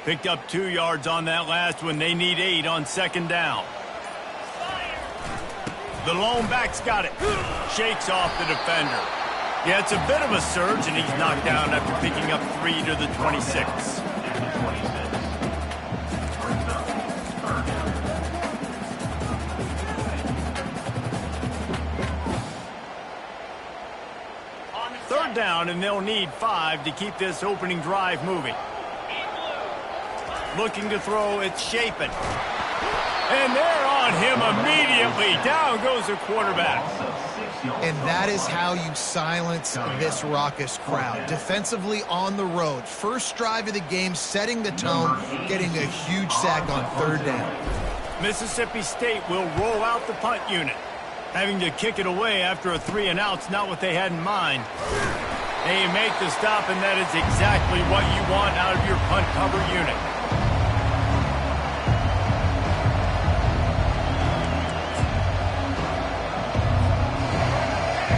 Picked up 2 yards on that last one. They need 8 on second down. The lone back's got it. Shakes off the defender. Yeah, it's a bit of a surge, and he's knocked down after picking up 3 to the 26. Third down, and they'll need 5 to keep this opening drive moving. Looking to throw, it's Shapin. And they're on him immediately. Down goes the quarterback. And that is how you silence this raucous crowd. Defensively on the road. First drive of the game, setting the tone, getting a huge sack on third down. Mississippi State will roll out the punt unit. Having to kick it away after a 3-and-out's not what they had in mind. They make the stop, and that is exactly what you want out of your punt cover unit.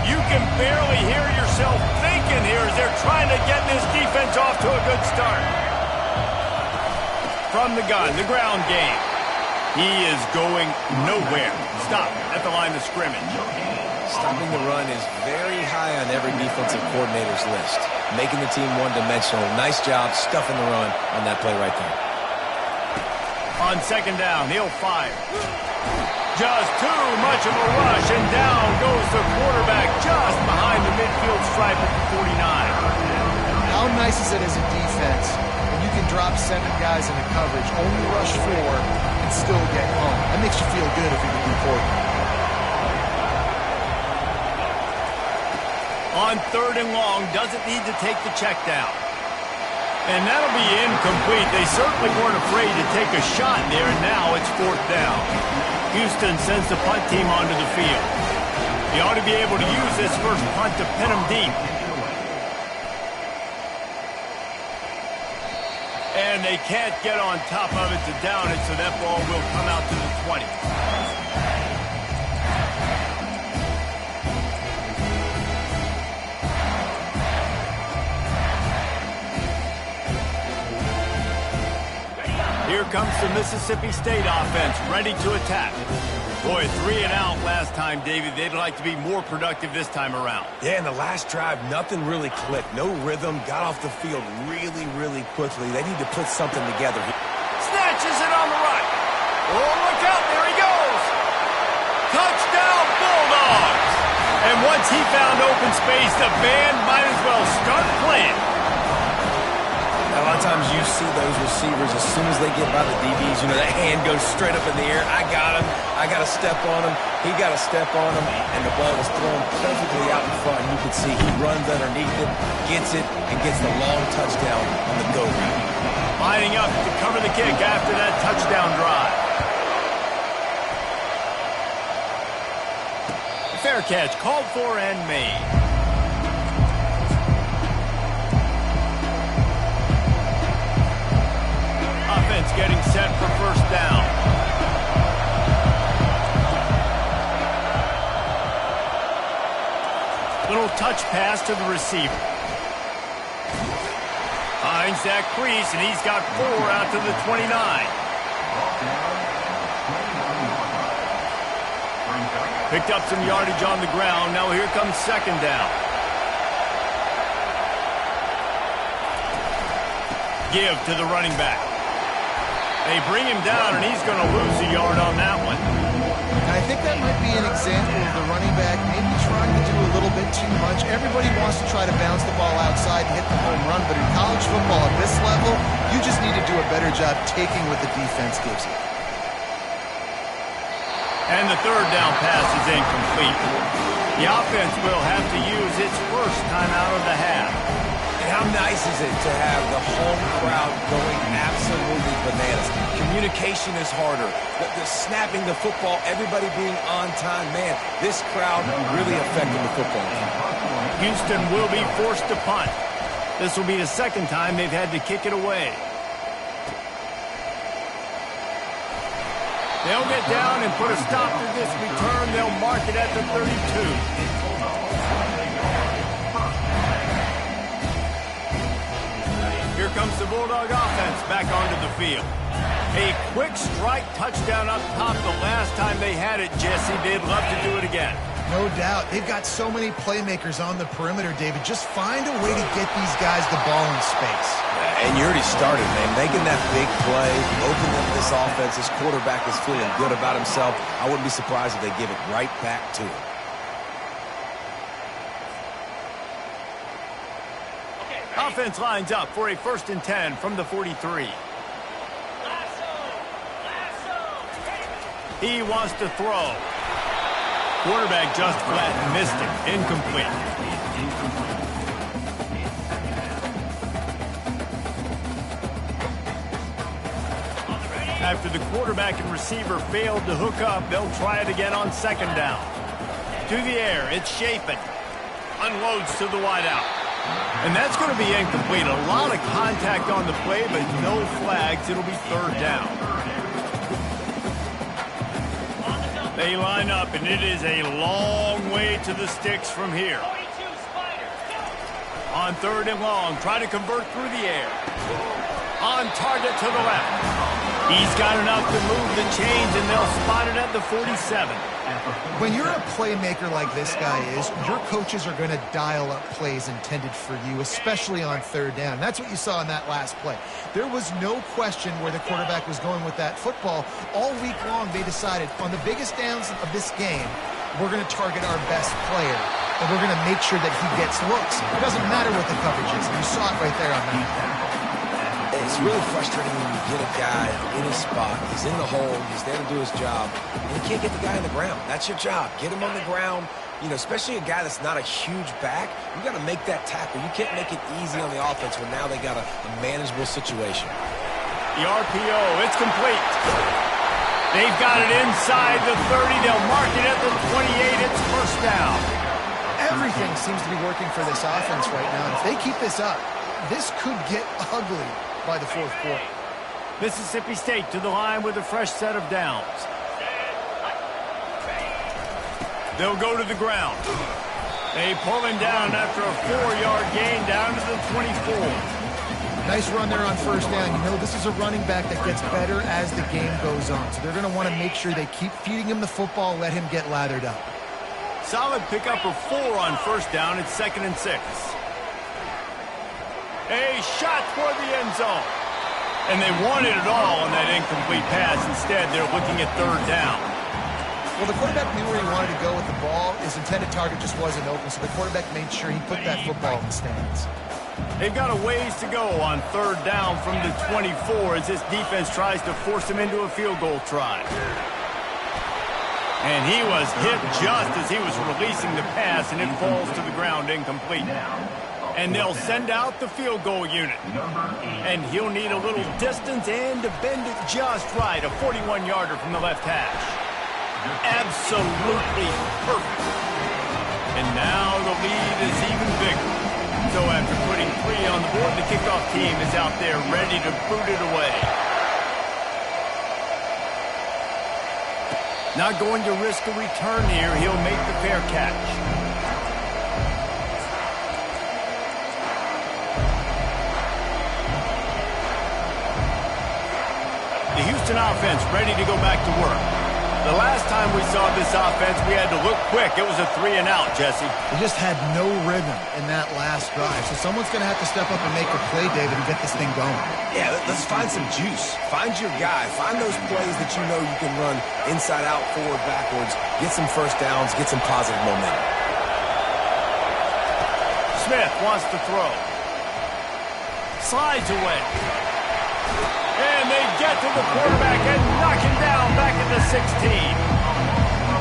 You can barely hear yourself thinking here as they're trying to get this defense off to a good start. From the gun, the ground game. He is going nowhere. Stop at the line of scrimmage. Stopping the run is very high on every defensive coordinator's list. Making the team one-dimensional. Nice job stuffing the run on that play right there. On second down, he'll fire. Just too much of a rush, and down goes the quarterback just behind the midfield stripe at the 49. How nice is it as a defense when you can drop 7 guys into coverage, only rush 4, and still get home? That makes you feel good if you're the quarterback. On third and long, doesn't need to take the check down. And that'll be incomplete. They certainly weren't afraid to take a shot there, and now it's fourth down. Houston sends the punt team onto the field. He ought to be able to use this first punt to pin them deep. And they can't get on top of it to down it, so that ball will come out to the 20. Here comes the Mississippi State offense, ready to attack. Boy, 3-and-out last time, David. They'd like to be more productive this time around. Yeah, in the last drive, nothing really clicked. No rhythm, got off the field really, really quickly. They need to put something together. Snatches it on the right. Oh, look out, there he goes. Touchdown, Bulldogs. And once he found open space, the band might as well start playing. A lot of times you see those receivers, as soon as they get by the DBs, you know, that hand goes straight up in the air. I got him. I got to step on him. He got to step on him. And the ball was thrown perfectly out in front. You can see he runs underneath it, gets it, and gets the long touchdown on the go route. Lining up to cover the kick after that touchdown drive. Fair catch called for and made. Offense getting set for first down. Little touch pass to the receiver. Finds that crease, and he's got 4 out to the 29. Picked up some yardage on the ground. Now here comes second down. Give to the running back. They bring him down, and he's going to lose a yard on that one. I think that might be an example of the running back maybe trying to do a little bit too much. Everybody wants to try to bounce the ball outside and hit the home run, but in college football at this level, you just need to do a better job taking what the defense gives you. And the third down pass is incomplete. The offense will have to use its first time out of the half. And how nice is it to have the home crowd going absolutely bananas? Communication is harder. The snapping the football, everybody being on time. Man, this crowd really affecting the football game. Houston will be forced to punt. This will be the second time they've had to kick it away. They'll get down and put a stop to this return. They'll mark it at the 32. Here comes the Bulldog offense back onto the field. A quick strike touchdown up top the last time they had it, Jesse. They'd love to do it again. No doubt. They've got so many playmakers on the perimeter, David. Just find a way to get these guys the ball in space. And you already started, man. Making that big play, opening up this offense. This quarterback is feeling good about himself. I wouldn't be surprised if they give it right back to him. Offense lines up for a 1st and 10 from the 43. He wants to throw. Quarterback just flat missed it. Incomplete. After the quarterback and receiver failed to hook up, they'll try it again on 2nd down. To the air, it's Chapin. Unloads to the wideout. And that's going to be incomplete. A lot of contact on the play, but no flags. It'll be 3rd down. They line up, and it is a long way to the sticks from here. On 3rd and long, try to convert through the air. On target to the left. He's got enough to move the chains, and they'll spot it at the 47. When you're a playmaker like this guy is, your coaches are going to dial up plays intended for you, especially on 3rd down. That's what you saw in that last play. There was no question where the quarterback was going with that football. All week long, they decided on the biggest downs of this game, we're going to target our best player, and we're going to make sure that he gets looks. It doesn't matter what the coverage is. You saw it right there on that. It's really frustrating when you get a guy in his spot. He's in the hole. He's there to do his job. And you can't get the guy on the ground. That's your job. Get him on the ground. You know, especially a guy that's not a huge back. You got to make that tackle. You can't make it easy on the offense when now they got a manageable situation. The RPO, it's complete. They've got it inside the 30. They'll mark it at the 28. It's 1st down. Everything seems to be working for this offense right now. If they keep this up, this could get ugly by the 4th quarter. Mississippi State to the line with a fresh set of downs. They'll go to the ground. They pull him down after a 4-yard gain down to the 24. Nice run there on 1st down. You know, this is a running back that gets better as the game goes on. So they're going to want to make sure they keep feeding him the football, let him get lathered up. Solid pickup of 4 on 1st down. It's 2nd and 6. A shot toward the end zone. And they wanted it all on that incomplete pass. Instead, they're looking at 3rd down. Well, the quarterback knew where he wanted to go with the ball. His intended target just wasn't open, so the quarterback made sure he put that football in the stands. They've got a ways to go on 3rd down from the 24 as this defense tries to force him into a field goal try. And he was hit just as he was releasing the pass, and it falls to the ground incomplete. And they'll send out the field goal unit. And he'll need a little distance and to bend it just right. A 41-yarder from the left hash. Absolutely perfect. And now the lead is even bigger. So after putting 3 on the board, the kickoff team is out there ready to boot it away. Not going to risk a return here. He'll make the fair catch. The Houston offense ready to go back to work. The last time we saw this offense, we had to look quick. It was a 3-and-out, Jesse. They just had no rhythm in that last drive. So someone's going to have to step up and make a play, David, and get this thing going. Yeah, let's find some juice. Find your guy. Find those plays that you know you can run inside out, forward, backwards. Get some 1st downs. Get some positive momentum. Smith wants to throw. Slides away. And they get to the quarterback and knock him down back at the 16.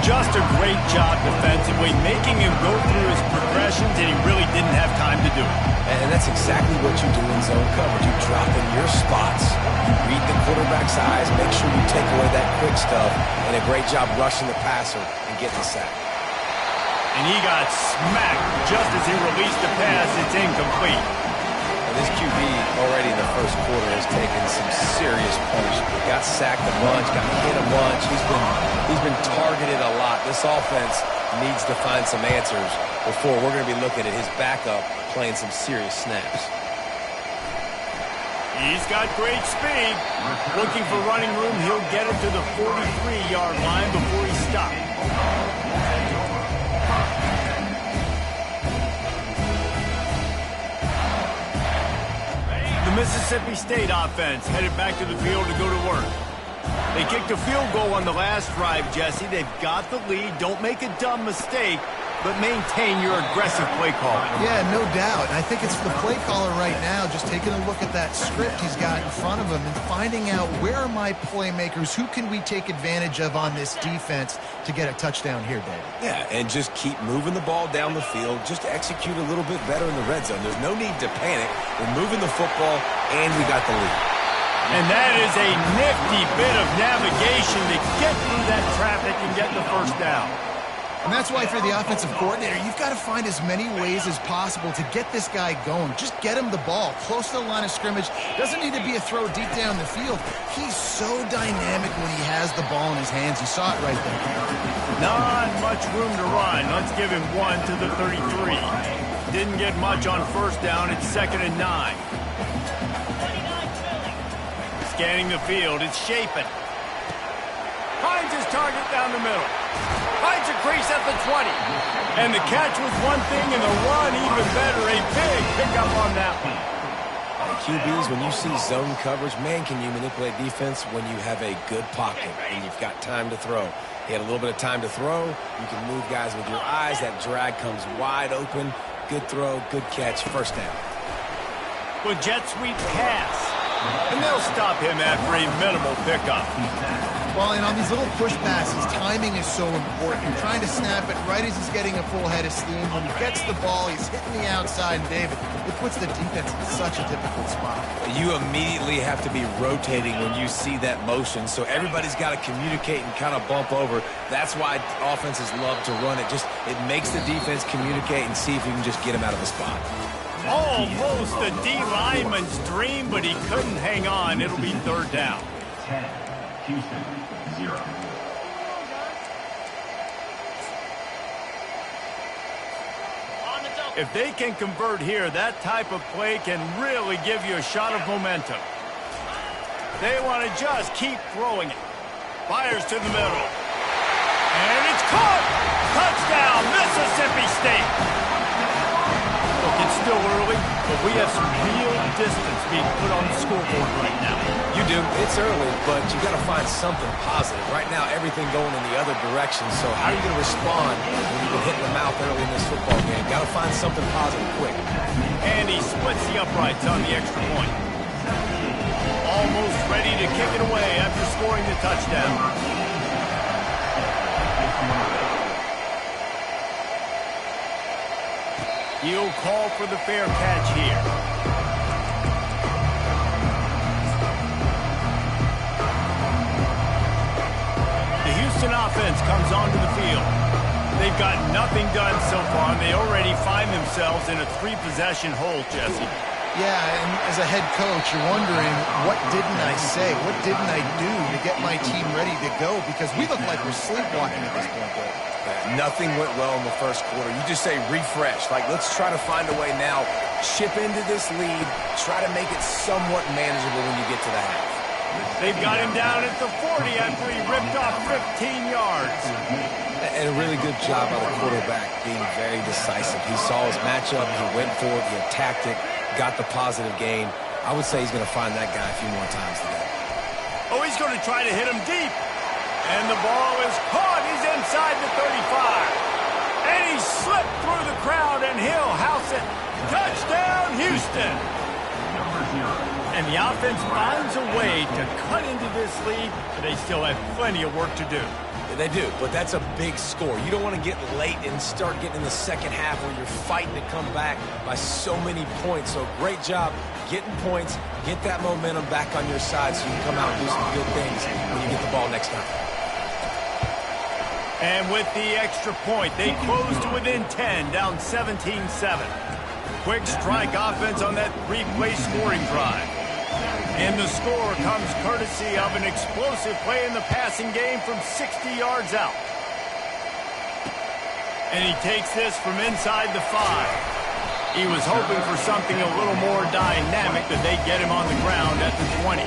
Just a great job defensively, making him go through his progressions, and he really didn't have time to do it. And that's exactly what you do in zone coverage. You drop in your spots, you read the quarterback's eyes, make sure you take away that quick stuff, and a great job rushing the passer and getting the sack. And he got smacked just as he released the pass. It's incomplete. This QB already in the 1st quarter has taken some serious punishment. Got sacked a bunch, got hit a bunch. He's been targeted a lot. This offense needs to find some answers before we're going to be looking at his backup playing some serious snaps. He's got great speed. Looking for running room, he'll get it to the 43-yard line before he stops. The Mississippi State offense headed back to the field to go to work. They kicked a field goal on the last drive, Jesse. They've got the lead. Don't make a dumb mistake, but maintain your aggressive play calling. Yeah, no doubt. I think it's the play caller right now just taking a look at that script he's got in front of him and finding out where are my playmakers, who can we take advantage of on this defense to get a touchdown here, David. Yeah, and just keep moving the ball down the field. Just execute a little bit better in the red zone. There's no need to panic. We're moving the football, and we got the lead. And that is a nifty bit of navigation to get through that traffic and get the first down. And that's why for the offensive coordinator, you've got to find as many ways as possible to get this guy going. Just get him the ball close to the line of scrimmage. Doesn't need to be a throw deep down the field. He's so dynamic when he has the ball in his hands. You saw it right there. Not much room to run. Let's give him 1 to the 33. Didn't get much on first down. It's 2nd and 9. Scanning the field, it's Shapen. Finds his target down the middle. Finds a crease at the 20. And the catch was one thing, and the run even better. A big pickup on that one. QBs, when you see zone coverage, man, can you manipulate defense when you have a good pocket and you've got time to throw. He had a little bit of time to throw. You can move guys with your eyes. That drag comes wide open. Good throw, good catch, first down. With jet sweep pass. And they'll stop him after a minimal pickup. Well, and on these little push passes, timing is so important. You're trying to snap it right as he's getting a full head of steam. When he gets the ball, he's hitting the outside, and David, it puts the defense in such a difficult spot. You immediately have to be rotating when you see that motion, so everybody's got to communicate and kind of bump over. That's why offenses love to run it. It makes the defense communicate and see if you can just get him out of the spot. Almost a D lineman's dream, but he couldn't hang on. It'll be 3rd down. 10, Houston, 0. If they can convert here, that type of play can really give you a shot of momentum. They want to just keep throwing it. Fires to the middle. And it's caught! Touchdown, Mississippi State! It's still early, but we have some real distance being put on the scoreboard right now. You do. It's early, but you got to find something positive. Right now, everything going in the other direction. So how are you going to respond when you've been hitting the mouth early in this football game? Got to find something positive quick. And he splits the uprights on the extra point. Almost ready to kick it away after scoring the touchdown. He'll call for the fair catch here. The Houston offense comes onto the field. They've got nothing done so far, and they already find themselves in a 3-possession hole, Jesse. Yeah, and as a head coach, you're wondering, what didn't I say? What didn't I do to get my team ready to go? Because we look like we're sleepwalking at this point, Dave. Nothing went well in the first quarter. You just say refresh. Like, let's try to find a way now. Chip into this lead. Try to make it somewhat manageable when you get to the half. They've got him down at the 40 after he ripped off 15 yards. And a really good job by the quarterback being very decisive. He saw his matchup. He went for it. He attacked it. Got the positive gain. I would say he's going to find that guy a few more times today. Oh, he's going to try to hit him deep. And the ball is caught. He's inside the 35. And he slipped through the crowd, and he'll house it. Touchdown, Houston. And the offense finds a way to cut into this lead, but they still have plenty of work to do. They do, but that's a big score. You don't want to get late and start getting in the second half where you're fighting to come back by so many points. So great job getting points, get that momentum back on your side so you can come out and do some good things when you get the ball next time. And with the extra point, they close to within 10, down 17-7. Quick strike offense on that 3-play scoring drive. And the score comes courtesy of an explosive play in the passing game from 60 yards out. And he takes this from inside the 5. He was hoping for something a little more dynamic, that they get him on the ground at the 20.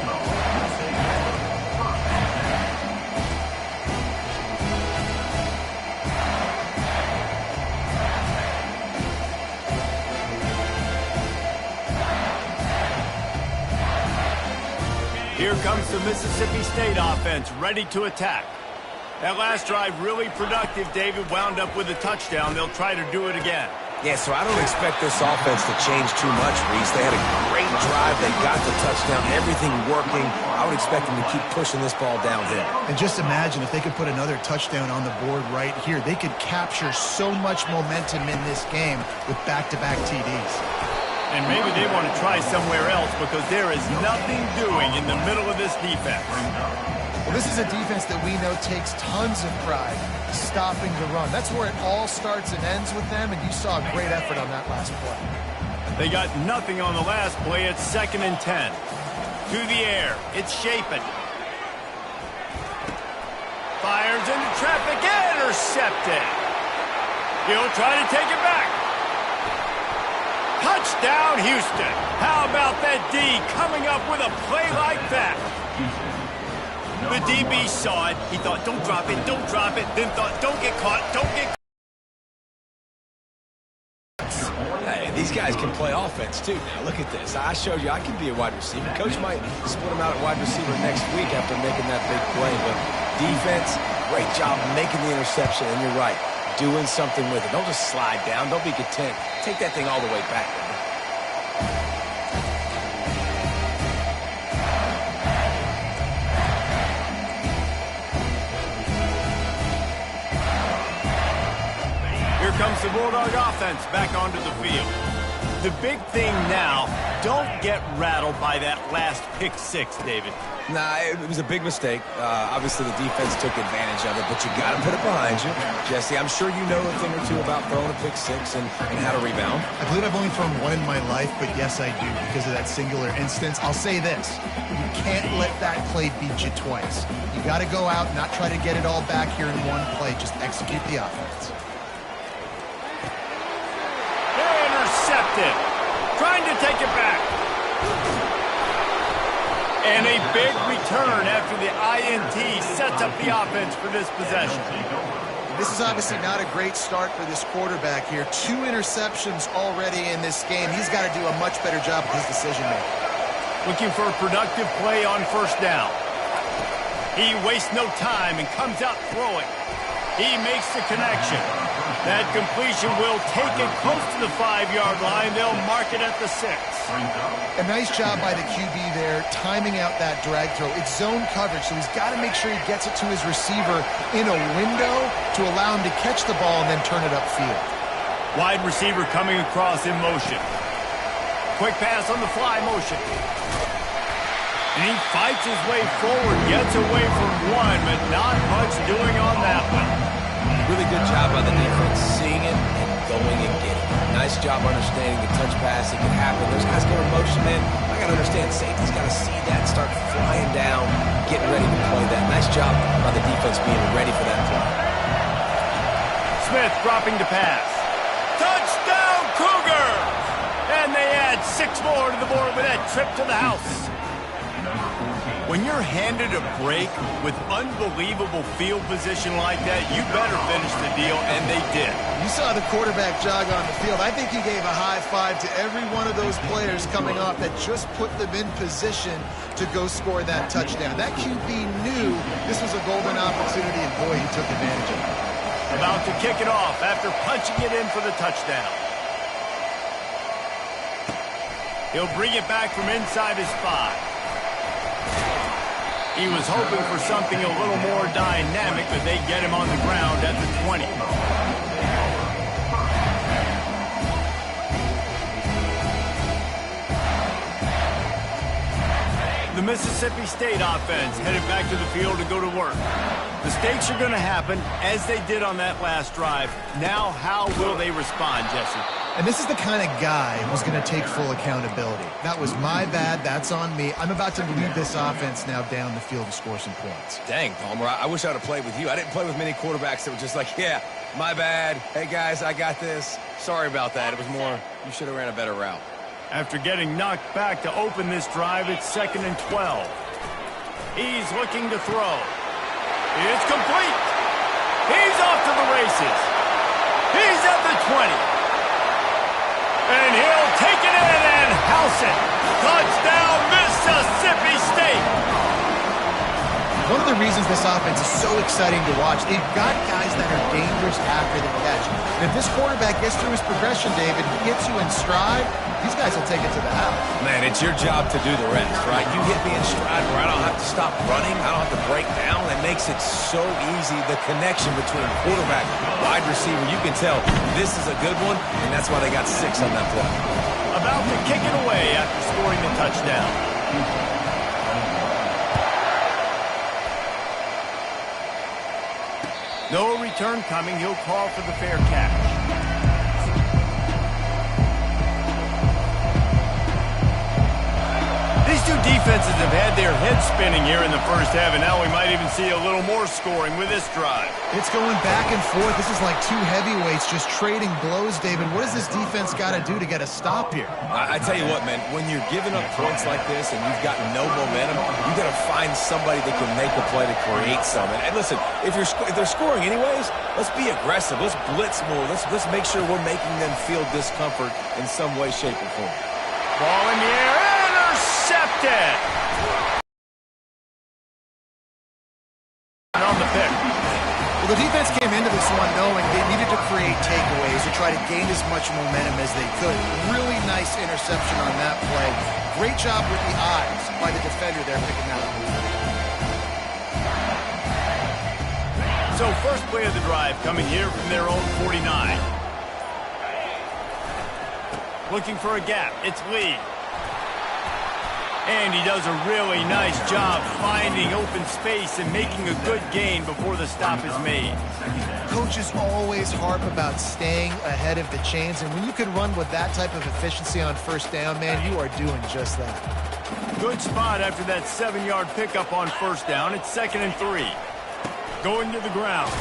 Here comes the Mississippi State offense, ready to attack. That last drive really productive, David, wound up with a touchdown. They'll try to do it again. Yeah, so I don't expect this offense to change too much, Reese. They had a great drive. They got the touchdown. Everything working. I would expect them to keep pushing this ball downhill. And just imagine if they could put another touchdown on the board right here. They could capture so much momentum in this game with back-to-back TDs. And maybe they want to try somewhere else because there is nothing doing in the middle of this defense. Well, this is a defense that we know takes tons of pride stopping the run. That's where it all starts and ends with them, and you saw a great effort on that last play. They got nothing on the last play. It's 2nd and 10. To the air. It's Shapen. Fires into traffic. Intercepted. He'll try to take it back. Touchdown, Houston. How about that D coming up with a play like that? The DB saw it. He thought, don't drop it, don't drop it. Then thought, don't get caught, don't get caught. Hey, these guys can play offense, too. Now, look at this. I showed you I can be a wide receiver. Coach might split him out at wide receiver next week after making that big play. But defense, great job making the interception. And you're right, doing something with it. Don't just slide down. Don't be content. Take that thing all the way back. Here comes the Bulldog offense back onto the field. The big thing now, don't get rattled by that last pick six, David. Nah, it was a big mistake. Obviously, the defense took advantage of it, but you got to put it behind you. Jesse, I'm sure you know a thing or two about throwing a pick six and how to rebound. I believe I've only thrown one in my life, but yes, I do because of that singular instance. I'll say this. You can't let that play beat you twice. You got to go out, not try to get it all back here in one play. Just execute the offense. Intercepted. Trying to take it back. And a big return after the INT sets up the offense for this possession. This is obviously not a great start for this quarterback here. 2 interceptions already in this game. He's got to do a much better job with his decision-making. Looking for a productive play on 1st down. He wastes no time and comes out throwing. He makes the connection. That completion will take it close to the 5-yard line. They'll mark it at the 6. A nice job by the QB there, timing out that drag throw. It's zone coverage, so he's got to make sure he gets it to his receiver in a window to allow him to catch the ball and then turn it upfield. Wide receiver coming across in motion. Quick pass on the fly motion. And he fights his way forward, gets away from one, but not much doing on that one. Really good job by the defense, seeing it and going and getting it. Nice job understanding the touch pass. It can happen. Those guys go in motion, man. I got to understand safety's got to see that, start flying down, getting ready to play that. Nice job by the defense being ready for that play. Smith dropping to pass. Touchdown, Cougars! And they add 6 more to the board with that trip to the house. When you're handed a break with unbelievable field position like that, you better finish the deal, and they did. You saw the quarterback jog on the field. I think he gave a high five to every one of those players coming off that just put them in position to go score that touchdown. That QB knew this was a golden opportunity, and boy, he took advantage of it. About to kick it off after punching it in for the touchdown. He'll bring it back from inside his 5. He was hoping for something a little more dynamic, but they get him on the ground at the 20. The Mississippi State offense headed back to the field to go to work. Mistakes are going to happen, as they did on that last drive. Now, how will they respond, Jesse? And this is the kind of guy who's going to take full accountability. That was my bad. That's on me. I'm about to lead this offense now down the field to score some points. Dang, Palmer, I wish I would have played with you. I didn't play with many quarterbacks that were just like, yeah, my bad. Hey, guys, I got this. Sorry about that. It was more, you should have ran a better route. After getting knocked back to open this drive, it's 2nd and 12. He's looking to throw. It's complete. He's off to the races. He's at the 20. And he'll take it in and house it. Touchdown, Mississippi State. One of the reasons this offense is so exciting to watch, they've got guys that are dangerous after the catch. And if this quarterback gets through his progression, David, he gets you in stride, these guys will take it to the house. Man, it's your job to do the rest, right? You hit me in stride where I don't have to stop running. I don't have to break down. It makes it so easy. The connection between quarterback and wide receiver, you can tell this is a good one, and that's why they got 6 on that play. About to kick it away after scoring the touchdown. No return coming. He'll call for the fair catch. These two defenses have had their heads spinning here in the first half, and now we might even see a little more scoring with this drive. It's going back and forth. This is like two heavyweights just trading blows, David. What does this defense got to do to get a stop here? I tell you what, man, when you're giving up points like this and you've got no momentum, you got to find somebody that can make a play to create something. And listen, if they're scoring anyways, let's be aggressive. Let's blitz more. Let's make sure we're making them feel discomfort in some way, shape, or form. Ball in the air, intercepted. On the pick. Well, the defense came into this one knowing they needed to create takeaways to try to gain as much momentum as they could. Really nice interception on that play. Great job with the eyes by the defender there picking that up. So first play of the drive coming here from their own 49. Looking for a gap. It's Lee. And he does a really nice job finding open space and making a good gain before the stop is made. Coaches always harp about staying ahead of the chains, and when you can run with that type of efficiency on first down, man, you are doing just that. Good spot after that 7-yard pickup on first down. It's 2nd and 3. Going to the ground.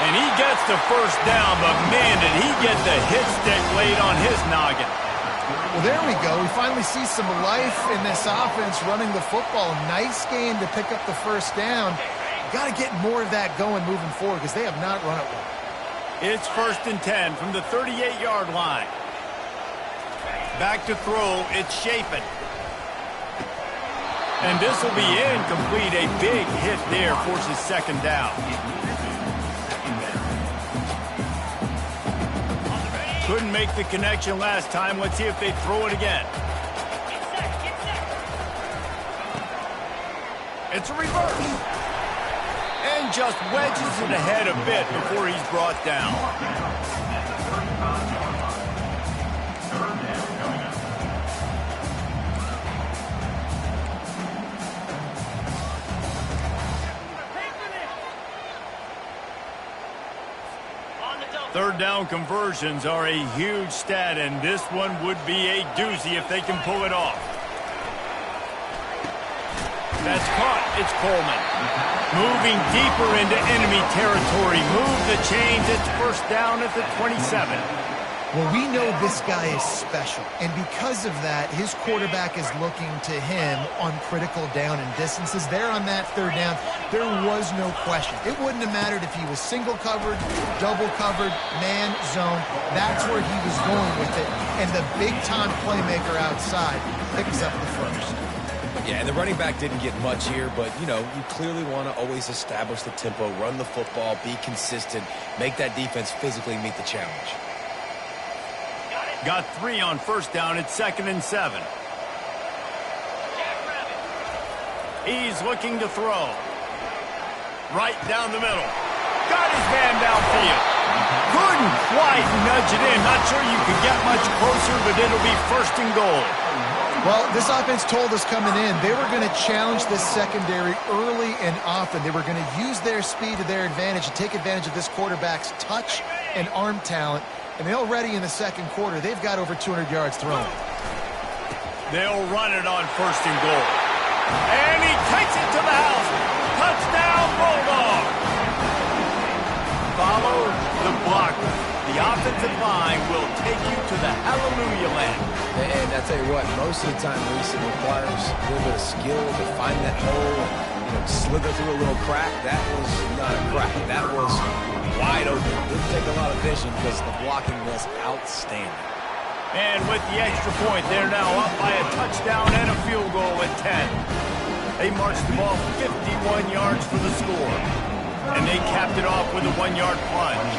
And he gets the first down, but man, did he get the hit stick laid on his noggin. Well, there we go. We finally see some life in this offense running the football. Nice game to pick up the first down. Got to get more of that going moving forward because they have not run it well. It's 1st and 10 from the 38-yard line. Back to throw. It's Chapin. And this will be incomplete. A big hit there forces 2nd down. Couldn't make the connection last time. Let's see if they throw it again. It's a reverse. And just wedges it ahead a bit before he's brought down. Third down conversions are a huge stat, and this one would be a doozy if they can pull it off. That's caught. It's Coleman. Moving deeper into enemy territory. Move the chains. It's first down at the 27. Well, we know this guy is special, and because of that, his quarterback is looking to him on critical down and distances. There on that third down, there was no question. It wouldn't have mattered if he was single covered, double covered, man, zone. That's where he was going with it, and the big-time playmaker outside picks up the first. Yeah, and the running back didn't get much here, but, you know, you clearly want to always establish the tempo, run the football, be consistent, make that defense physically meet the challenge. Got 3 on first down. It's 2nd and 7. He's looking to throw. Right down the middle. Got his man downfield. Couldn't quite nudge it in. Not sure you could get much closer, but it'll be 1st and goal. Well, this offense told us coming in they were going to challenge this secondary early and often. They were going to use their speed to their advantage and take advantage of this quarterback's touch and arm talent. And already in the second quarter, they've got over 200 yards thrown. They'll run it on 1st and goal. And he takes it to the house. Touchdown, Bulldog. Follow the blocker. The offensive line will take you to the hallelujah land. And I tell you what, most of the time, Reese, it requires a little bit of skill to find that hole, slither through a little crack. That was not a crack. That was wide open. Didn't take a lot of vision because the blocking was outstanding. And with the extra point, they're now up by a touchdown and a field goal at 10. They marched the ball 51 yards for the score. And they capped it off with a 1-yard plunge.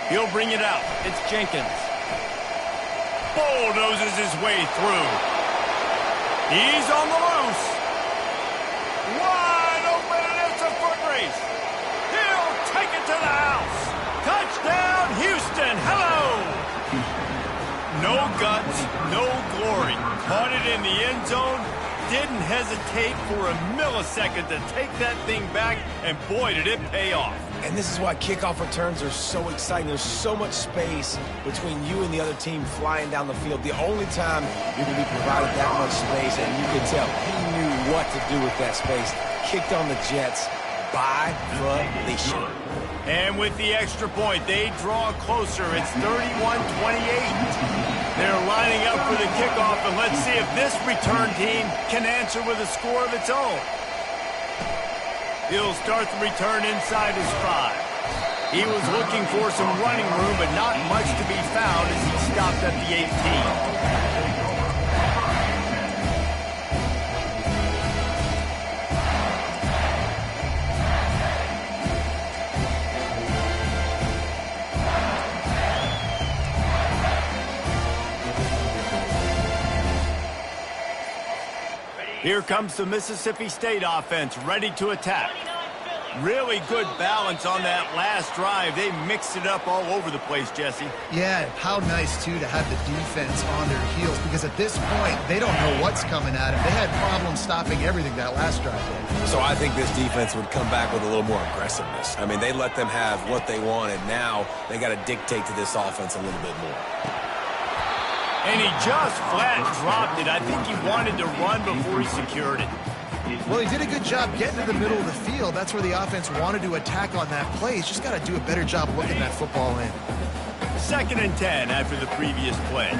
He'll bring it out. It's Jenkins. Bulldozes his way through. He's on the loose. Wide open, and it's a foot race. He'll take it to the house. Touchdown, Houston. Hello. No guts, no glory. Caught it in the end zone. Didn't hesitate for a millisecond to take that thing back, and boy, did it pay off. And this is why kickoff returns are so exciting. There's so much space between you and the other team flying down the field. The only time you're going to be provided that much space, and you can tell he knew what to do with that space. Kicked on the Jets by volition. And with the extra point, they draw closer. It's 31-28. They're lining up for the kickoff, and let's see if this return team can answer with a score of its own. He'll start the return inside his 5. He was looking for some running room, but not much to be found as he stopped at the 18. Here comes the Mississippi State offense, ready to attack. Really good balance on that last drive. They mixed it up all over the place, Jesse. Yeah, how nice, too, to have the defense on their heels, because at this point, they don't know what's coming at them. They had problems stopping everything that last drive did. So I think this defense would come back with a little more aggressiveness. I mean, they let them have what they wanted. Now they got to dictate to this offense a little bit more. And he just flat dropped it. I think he wanted to run before he secured it. Well, he did a good job getting to the middle of the field. That's where the offense wanted to attack on that play. He's just got to do a better job looking that football in. 2nd and 10 after the previous play.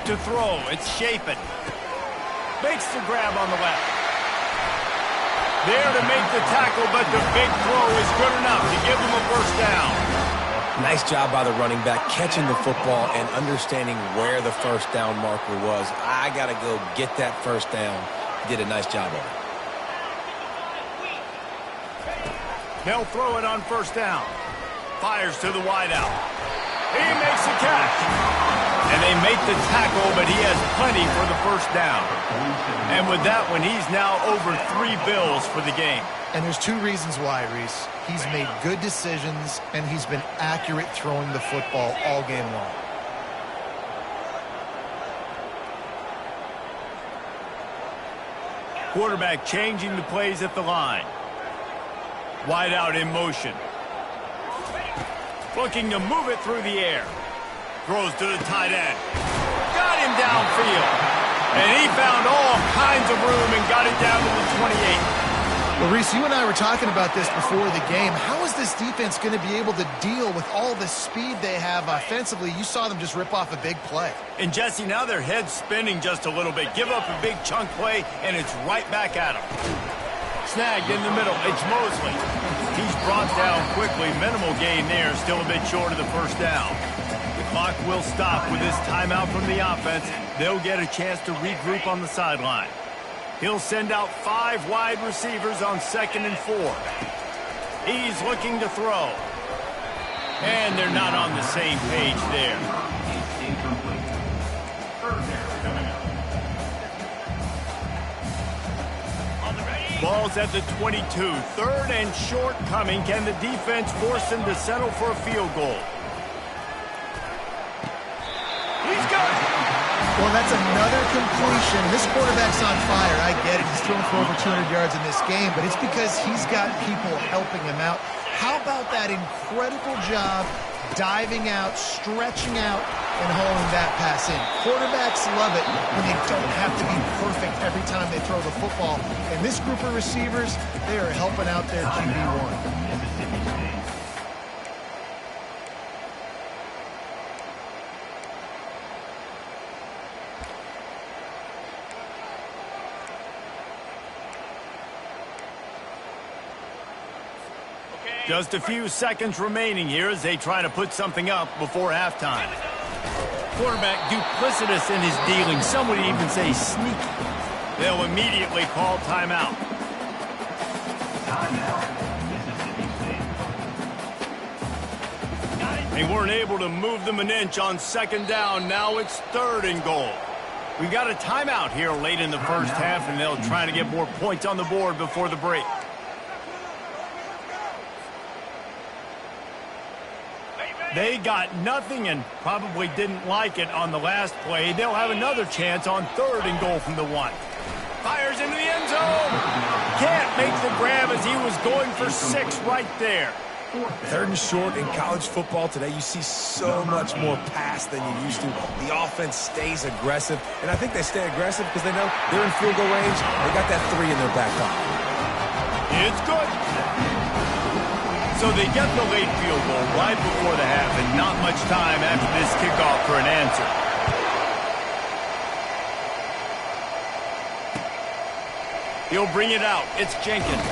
To throw, it's Chapin. Makes the grab on the left. There to make the tackle, but the big throw is good enough to give them a first down. Nice job by the running back, catching the football and understanding where the first down marker was. I got to go get that first down. Did a nice job of it. They'll throw it on first down. Fires to the wideout. He makes a catch. And they make the tackle, but he has plenty for the first down. And with that one, he's now over 3 bills for the game. And there's 2 reasons why, Reese. He's made good decisions, and he's been accurate throwing the football all game long. Quarterback changing the plays at the line. Wide out in motion. Looking to move it through the air. Throws to the tight end. Got him downfield. And he found all kinds of room and got it down to the 28. Well, Reese, you and I were talking about this before the game. How is this defense going to be able to deal with all the speed they have offensively? You saw them just rip off a big play. And, Jesse, now their head's spinning just a little bit. Give up a big chunk play, and it's right back at them. Snagged in the middle. It's Mosley. He's brought down quickly. Minimal gain there. Still a bit short of the first down. The clock will stop with this timeout from the offense. They'll get a chance to regroup on the sideline. He'll send out 5 wide receivers on 2nd and 4. He's looking to throw. And they're not on the same page there. Ball's at the 22. 3rd and short coming. Can the defense force him to settle for a field goal? He's got it. Well, that's another completion. This quarterback's on fire. I get it. He's thrown for over 200 yards in this game, but it's because he's got people helping him out. How about that incredible job diving out, stretching out, and hauling that pass in? Quarterbacks love it when they don't have to be perfect every time they throw the football. And this group of receivers, they are helping out their QB1. Just a few seconds remaining here as they try to put something up before halftime. Quarterback duplicitous in his dealing. Some would even say sneaky. They'll immediately call timeout. They weren't able to move them an inch on second down. Now it's 3rd and goal. We've got a timeout here late in the first half, and they'll try to get more points on the board before the break. They got nothing and probably didn't like it on the last play. They'll have another chance on 3rd and goal from the 1. Fires into the end zone. Can't make the grab as he was going for 6 right there. 3rd and short in college football today. You see so much more pass than you used to. The offense stays aggressive, and I think they stay aggressive because they know they're in field goal range. They got that 3 in their back pocket. It's good. So they get the late field goal right before the half, and not much time after this kickoff for an answer. He'll bring it out. It's Jenkins.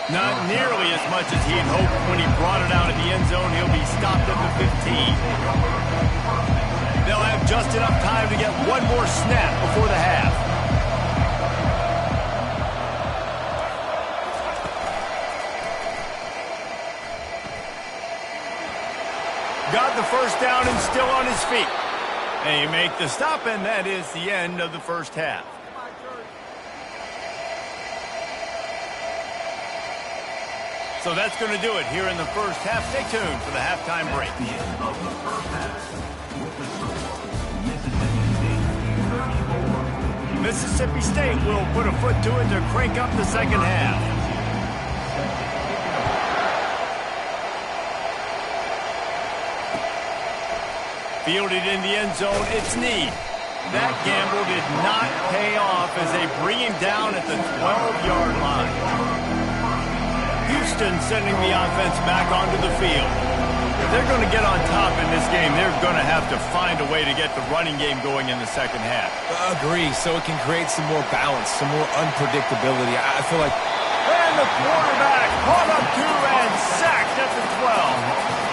Not nearly as much as he had hoped when he brought it out in the end zone. He'll be stopped at the 15. They'll have just enough time to get one more snap before the half. Got the first down and still on his feet. They make the stop, and that is the end of the first half. So that's going to do it here in the first half. Stay tuned for the halftime break. Mississippi State will put a foot to it to crank up the second half. Fielded in the end zone, it's Need. That gamble did not pay off as they bring him down at the 12-yard line. Houston sending the offense back onto the field. If they're going to get on top in this game, they're going to have to find a way to get the running game going in the second half. Agree, so it can create some more balance, some more unpredictability. I feel like... And the quarterback caught up to and sacked at the 12.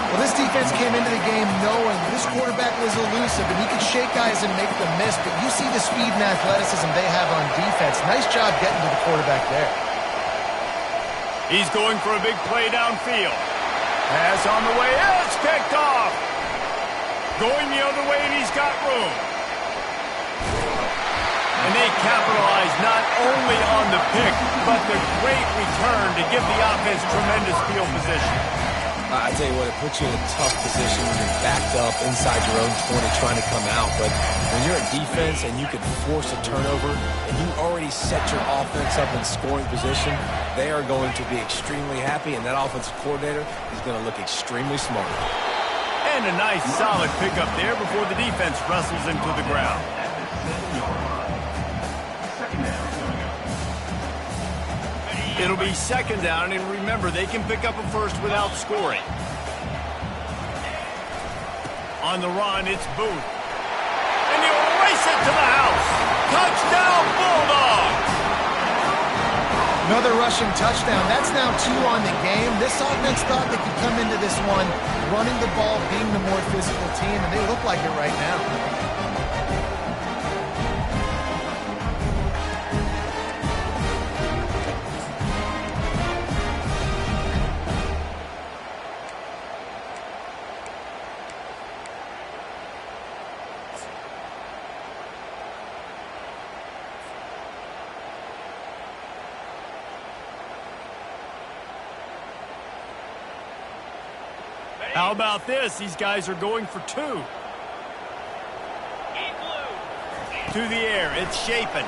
Well, this defense came into the game knowing this quarterback was elusive and he could shake guys and make them miss, but you see the speed and athleticism they have on defense. Nice job getting to the quarterback there. He's going for a big play downfield. Pass on the way. It's picked off. Going the other way, and he's got room. And they capitalize not only on the pick, but the great return to give the offense tremendous field position. I tell you what, it puts you in a tough position when you're backed up inside your own 20 trying to come out. But when you're a defense and you can force a turnover and you already set your offense up in scoring position, they are going to be extremely happy, and that offensive coordinator is going to look extremely smart. And a nice solid pickup there before the defense wrestles him to the ground. It'll be second down, and remember, they can pick up a first without scoring. On the run, it's Booth. And he'll race it to the house. Touchdown, Bulldogs! Another rushing touchdown. That's now 2 on the game. This offense thought they could come into this one running the ball, being the more physical team, and they look like it right now. How about this? These guys are going for 2. through the air. It's Chapin.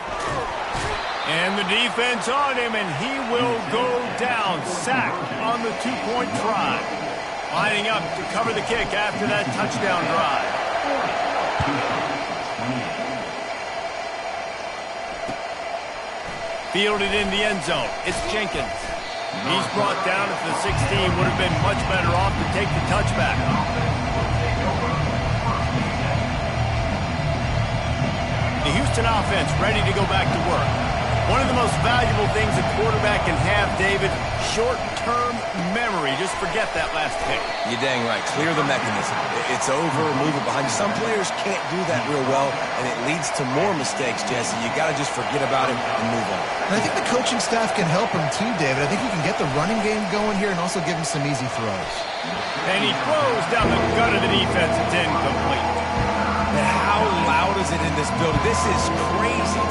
And the defense on him, and he will go down. Sacked on the two-point try. Lining up to cover the kick after that touchdown drive. Fielded in the end zone. It's Jenkins. He's brought down at the 16. Would have been much better off to take the touchback. The Houston offense ready to go back to work. One of the most valuable things a quarterback can have, David, short-term memory. Just forget that last pick. You're dang right. Clear the mechanism. It's over, move it behind you. Some players can't do that real well, and it leads to more mistakes, Jesse. You got to just forget about it and move on. And I think the coaching staff can help him too, David. I think he can get the running game going here and also give him some easy throws. And he throws down the gut of the defense. It's incomplete. And how loud is it in this building? This is crazy.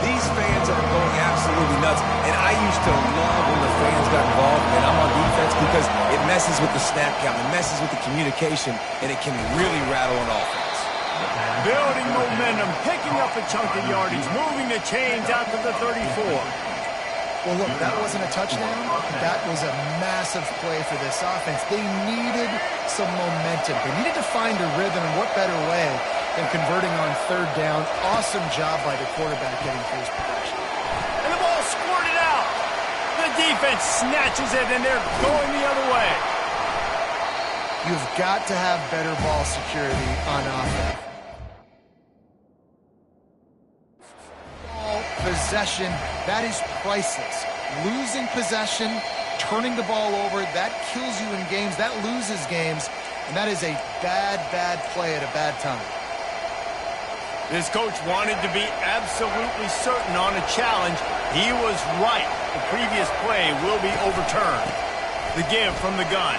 These fans are going absolutely nuts. And I used to love when the fans got involved, and I'm on defense because it messes with the snap count, it messes with the communication, and it can really rattle an offense. Building momentum, picking up a chunk of yardage, moving the chains out to the 34. Well, look, that wasn't a touchdown. That was a massive play for this offense. They needed some momentum. They needed to find a rhythm, and what better way than converting on third down. Awesome job by the quarterback getting first possession. And the ball squirted out. The defense snatches it, and they're going the other way. You've got to have better ball security on offense. Possession, that is priceless. Losing possession, turning the ball over, that kills you in games, that loses games, and that is a bad, bad play at a bad time. This coach wanted to be absolutely certain on a challenge. He was right. The previous play will be overturned. The give from the gun.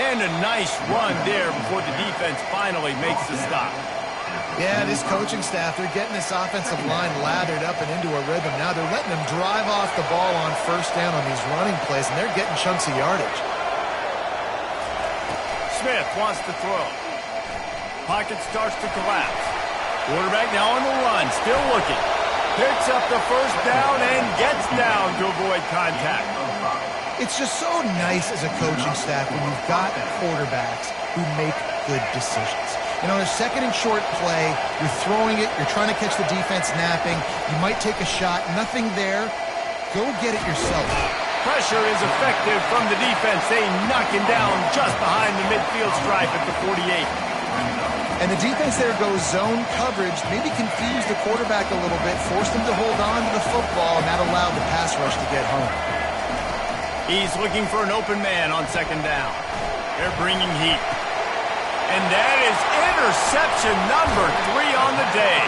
And a nice run there before the defense finally makes the stop. Yeah, this coaching staff, they're getting this offensive line lathered up and into a rhythm. Now they're letting them drive off the ball on first down on these running plays, and they're getting chunks of yardage. Smith wants to throw. Pocket starts to collapse. Quarterback now on the run, still looking. Picks up the first down and gets down to avoid contact. It's just so nice as a coaching staff when you've got quarterbacks who make good decisions. And on a second and short play, you're throwing it, you're trying to catch the defense napping, you might take a shot, nothing there, go get it yourself. Pressure is effective from the defense. They knock him down just behind the midfield stripe at the 48. And the defense there goes zone coverage, maybe confused the quarterback a little bit, forced him to hold on to the football, and that allowed the pass rush to get home. He's looking for an open man on second down. They're bringing heat. And that is interception number 3 on the day.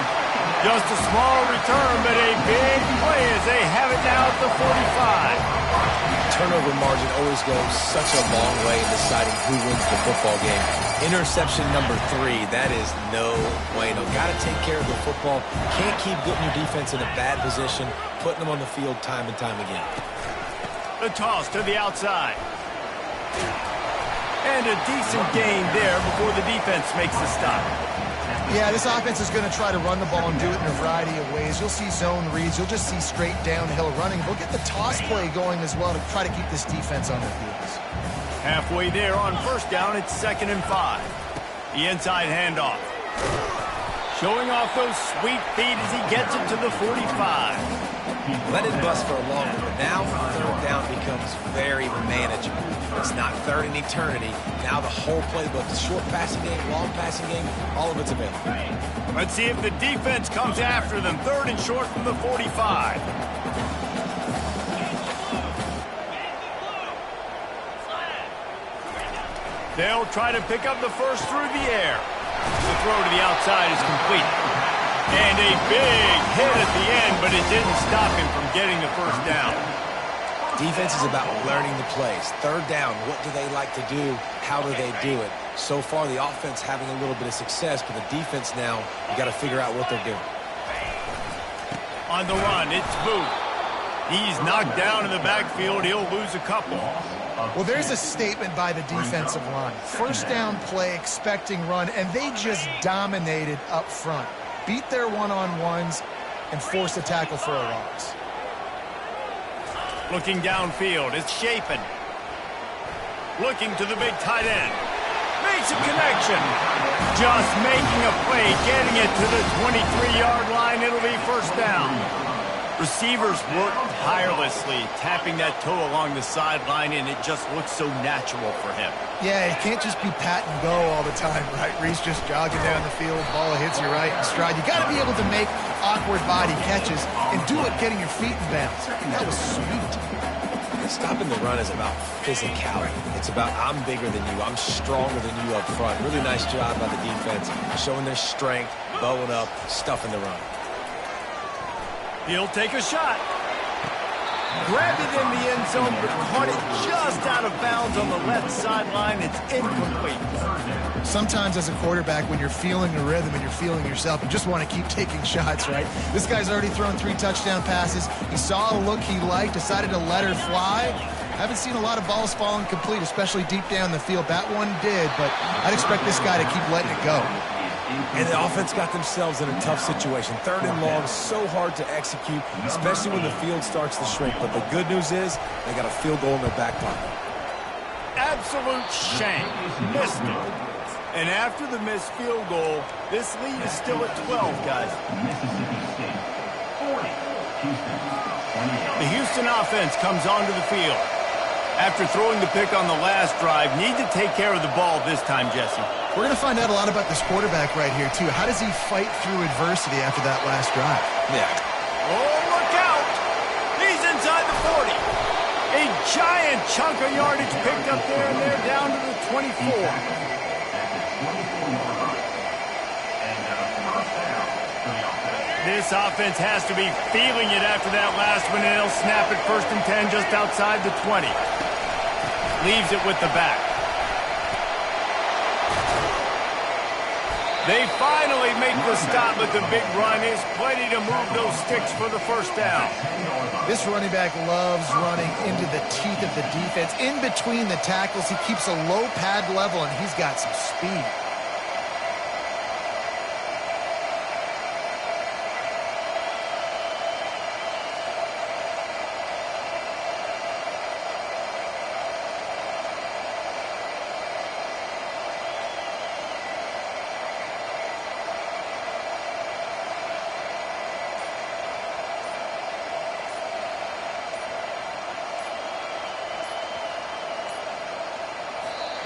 Just a small return, but a big play as they have it now at the 45. Turnover margin always goes such a long way in deciding who wins the football game. Interception number 3, that is no bueno. Got to take care of the football. Can't keep putting your defense in a bad position, putting them on the field time and time again. The toss to the outside. And a decent gain there before the defense makes the stop. Yeah, this offense is going to try to run the ball and do it in a variety of ways. You'll see zone reads. You'll just see straight downhill running. We'll get the toss play going as well to try to keep this defense on their heels. Halfway there on first down, it's 2nd and 5. The inside handoff. Showing off those sweet feet as he gets it to the 45. Let it bust for a long one, but now third down becomes very manageable. It's not third in eternity. Now the whole playbook, the short passing game, long passing game, all of it's available. Let's see if the defense comes after them. 3rd and short from the 45. They'll try to pick up the first through the air. The throw to the outside is complete. And a big hit at the end, but it didn't stop him from getting the first down. Defense is about learning the plays. Third down, what do they like to do? How do they do it? So far, the offense having a little bit of success, but the defense now, you got to figure out what they're doing. On the run, it's Booth. He's knocked down in the backfield. He'll lose a couple. Well, there's a statement by the defensive line. First down play, expecting run, and they just dominated up front. Beat their one-on-ones and forced a tackle for a loss. Looking downfield, it's Shapen. Looking to the big tight end. Makes a connection. Just making a play, getting it to the 23-yard line. It'll be first down. Receivers work tirelessly, tapping that toe along the sideline, and it just looks so natural for him. Yeah, it can't just be pat and go all the time, right? Reese just jogging down the field, ball hits you right in stride. You got to be able to make awkward body catches and do it getting your feet in bounds. That was sweet. Stopping the run is about physicality. It's about I'm bigger than you. I'm stronger than you up front. Really nice job by the defense, showing their strength, bowing up, stuffing the run. He'll take a shot. Grabbed it in the end zone, but caught it just out of bounds on the left sideline. It's incomplete. Sometimes as a quarterback, when you're feeling the rhythm and you're feeling yourself, you just want to keep taking shots, right? This guy's already thrown 3 touchdown passes. He saw a look he liked, decided to let her fly. Haven't seen a lot of balls falling complete, especially deep down the field. That one did, but I'd expect this guy to keep letting it go. And the offense got themselves in a tough situation. 3rd and long, so hard to execute, especially when the field starts to shrink. But the good news is they got a field goal in their back pocket. Absolute shame. Missed it. And after the missed field goal, this lead is still at 12, guys. Mississippi State 40. Houston 28. The Houston offense comes onto the field. After throwing the pick on the last drive, need to take care of the ball this time, Jesse. We're going to find out a lot about this quarterback right here, too. How does he fight through adversity after that last drive? Yeah. Oh, look out! He's inside the 40. A giant chunk of yardage picked up there, and they're down to the 24. This offense has to be feeling it after that last one, and they'll snap it 1st and 10 just outside the 20. Leaves it with the back. They finally make the stop, but the big run is plenty to move those sticks for the first down. This running back loves running into the teeth of the defense. In between the tackles, he keeps a low pad level, and he's got some speed.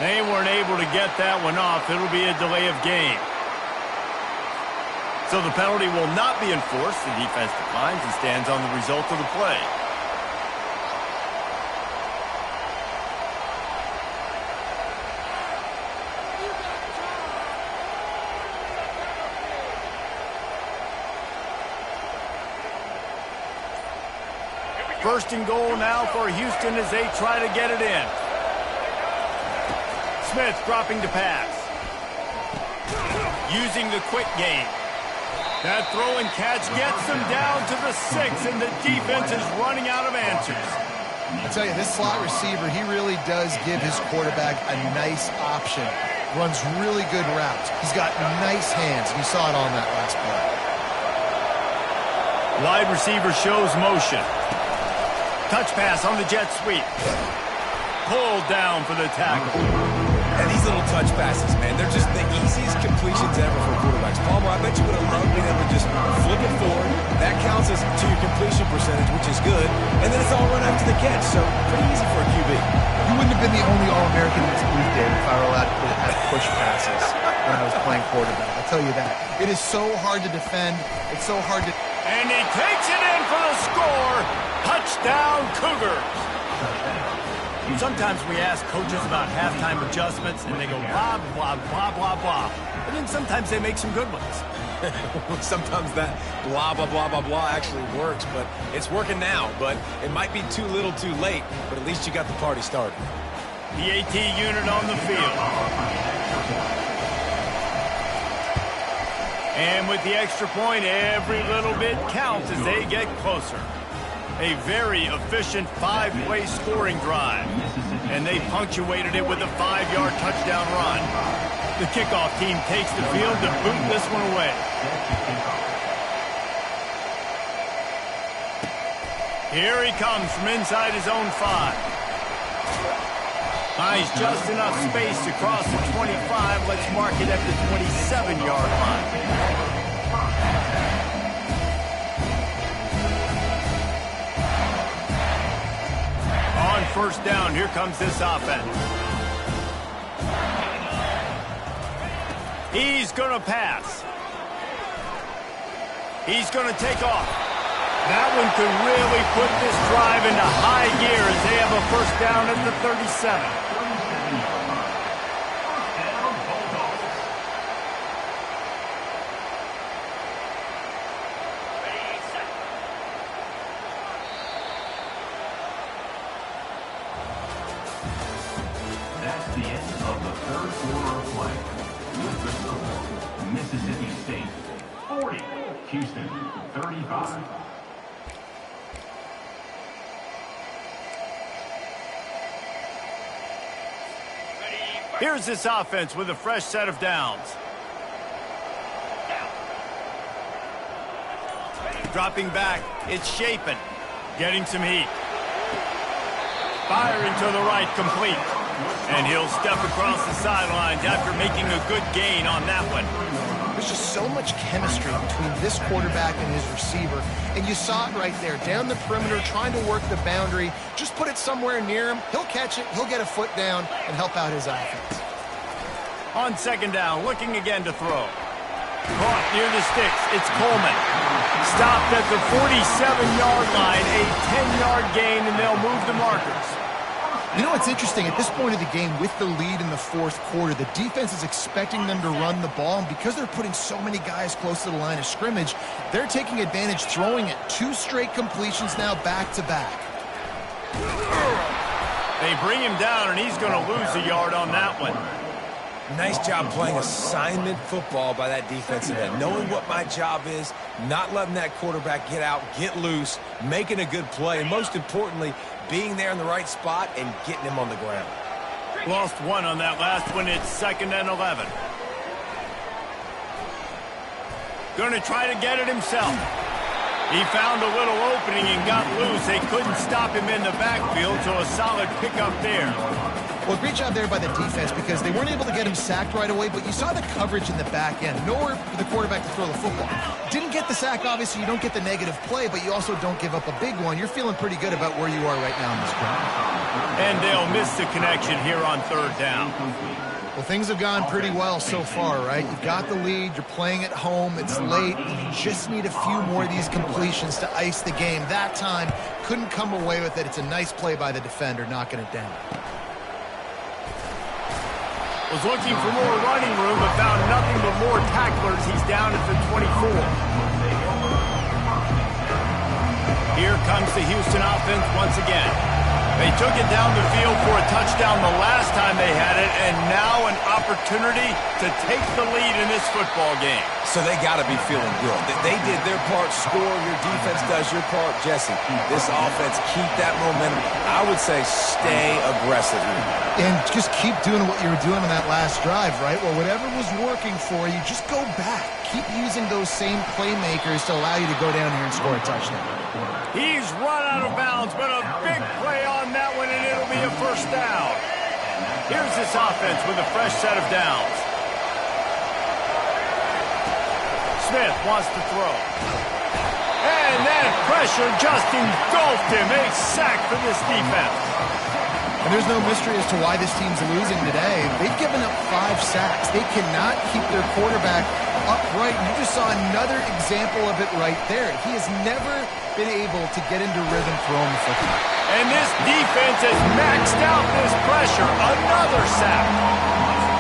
They weren't able to get that one off. It'll be a delay of game. So the penalty will not be enforced. The defense declines and stands on the result of the play. First and goal now for Houston as they try to get it in. Smith dropping to pass. Using the quick game. That throw and catch gets them down to the 6, and the defense is running out of answers. I tell you, this slot receiver, he really does give his quarterback a nice option. Runs really good routes. He's got nice hands. You saw it on that last play. Wide receiver shows motion. Touch pass on the jet sweep. Pulled down for the tackle. And these little touch passes, man, they're just the easiest completions ever for quarterbacks. Palmer, I bet you would have loved being able to just flip it forward. That counts as to your completion percentage, which is good. And then it's all run after the catch, so pretty easy for a QB. You wouldn't have been the only All-American in this booth, Dave, if I were allowed to have push passes when I was playing quarterback. I'll tell you that. It is so hard to defend. It's so hard to... And he takes it in for the score. Touchdown, Cougars. Sometimes we ask coaches about halftime adjustments, and they go blah, blah, blah, blah, blah. And then sometimes they make some good ones. Sometimes that blah, blah, blah, blah, blah actually works, but it's working now. But it might be too little too late, but at least you got the party started. The AT unit on the field. And with the extra point, every little bit counts as they get closer. A very efficient 5-play scoring drive. And they punctuated it with a 5-yard touchdown run. The kickoff team takes the field to boot this one away. Here he comes from inside his own 5. Finds just enough space to cross the 25. Let's mark it at the 27-yard line. On first down, here comes this offense. He's going to pass. He's going to take off. That one could really put this drive into high gear as they have a first down at the 37. That's the end of the third quarter of play. With the score, Mississippi State 40, Houston 35. Here's this offense with a fresh set of downs. Dropping back, it's Shapen. Getting some heat. Firing to the right, complete. And he'll step across the sidelines after making a good gain on that one. There's just so much chemistry between this quarterback and his receiver. And you saw it right there, down the perimeter, trying to work the boundary. Just put it somewhere near him. He'll catch it, he'll get a foot down, and help out his offense. On second down, looking again to throw. Caught near the sticks, it's Coleman. Stopped at the 47-yard line, a 10-yard gain, and they'll move the markers. You know what's interesting? At this point of the game, with the lead in the fourth quarter, the defense is expecting them to run the ball, and because they're putting so many guys close to the line of scrimmage, they're taking advantage, throwing it. 2 straight completions now back-to-back. They bring him down, and he's going to lose a yard on that one. Nice job playing assignment football by that defensive end. Knowing what my job is, not letting that quarterback get out, get loose, making a good play, and most importantly, being there in the right spot and getting him on the ground. Lost one on that last one. It's 2nd and 11. Going to try to get it himself. He found a little opening and got loose. They couldn't stop him in the backfield, so a solid pickup there. Well, great job there by the defense because they weren't able to get him sacked right away, but you saw the coverage in the back end. Nowhere for the quarterback to throw the football. Didn't get the sack, obviously. You don't get the negative play, but you also don't give up a big one. You're feeling pretty good about where you are right now in this ground. And they'll miss the connection here on third down. Well, things have gone pretty well so far, right? You've got the lead. You're playing at home. It's late. You just need a few more of these completions to ice the game. That time, couldn't come away with it. It's a nice play by the defender, knocking it down. Was looking for more running room, but found nothing but more tacklers. He's down at the 24. Here comes the Houston offense once again. They took it down the field for a touchdown the last time they had it, and now an opportunity to take the lead in this football game. So they got to be feeling good. They did their part, score, your defense does your part. Jesse, this offense, keep that momentum. I would say stay aggressive here. And just keep doing what you were doing on that last drive, right? Well, whatever was working for you, just go back. Keep using those same playmakers to allow you to go down here and score a touchdown. He's run out of bounds, but a big play on that one, and it'll be a first down. Here's this offense with a fresh set of downs. Smith wants to throw. And that pressure just engulfed him. A sack for this defense. And there's no mystery as to why this team's losing today. They've given up 5 sacks. They cannot keep their quarterback upright. You just saw another example of it right there. He has never been able to get into rhythm throwing the football. And this defense has maxed out this pressure. Another sack.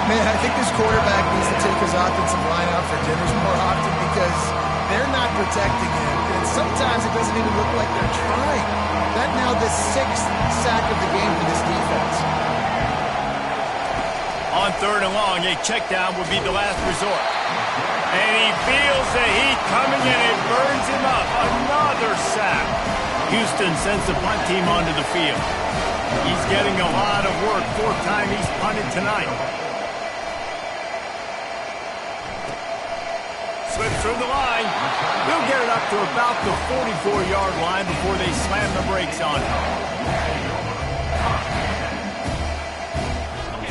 Man, I think this quarterback needs to take his offensive line out for dinners more often because they're not protecting him. And sometimes it doesn't even look like they're trying. That now the 6th sack of the game for this defense. On third and long, a check down would be the last resort. And he feels the heat coming and it burns him up. Another sack. Houston sends the punt team onto the field. He's getting a lot of work. Fourth time he's punted tonight. Slips through the line. They'll get it up to about the 44-yard line before they slam the brakes on him.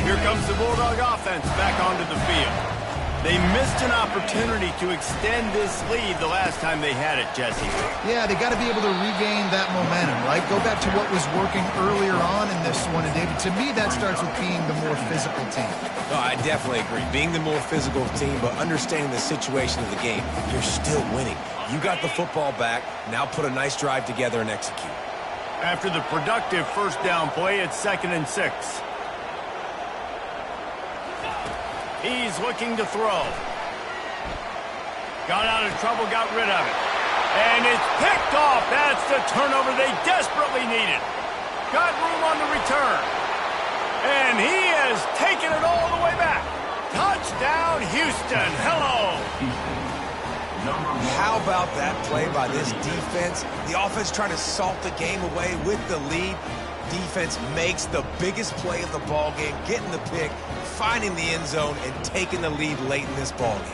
Here comes the Bulldog offense back onto the field. They missed an opportunity to extend this lead the last time they had it, Jesse. Yeah, they got to be able to regain that momentum, right? Go back to what was working earlier on in this one. And, David, to me, that starts with being the more physical team. No, I definitely agree. Being the more physical team, but understanding the situation of the game, you're still winning. You got the football back. Now put a nice drive together and execute. After the productive first down play, it's 2nd and 6. He's looking to throw. Got out of trouble, got rid of it. And it's picked off. That's the turnover they desperately needed. Got room on the return. And he has taken it all the way back. Touchdown, Houston. Hello. How about that play by this defense? The offense trying to salt the game away with the lead. Defense makes the biggest play of the ball game, getting the pick, finding the end zone, and taking the lead late in this ball game.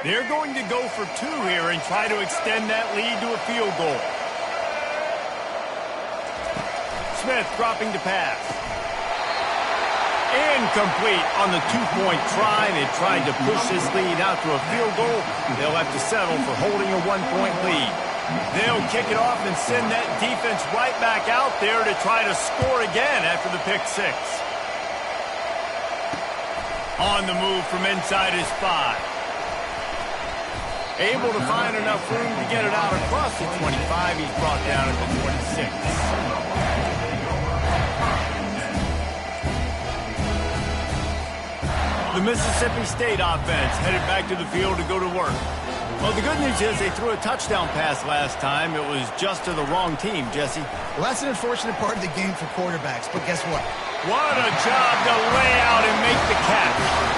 They're going to go for 2 here and try to extend that lead to a field goal. Smith dropping to pass. Incomplete on the 2-point try. They tried to push this lead out to a field goal. They'll have to settle for holding a 1-point lead. They'll kick it off and send that defense right back out there to try to score again after the pick 6. On the move from inside his 5. Able to find enough room to get it out across the 25. He's brought down at the 26. The Mississippi State offense headed back to the field to go to work. Well, the good news is they threw a touchdown pass last time. It was just to the wrong team, Jesse. Well, that's an unfortunate part of the game for quarterbacks, but guess what? What a job to lay out and make the catch.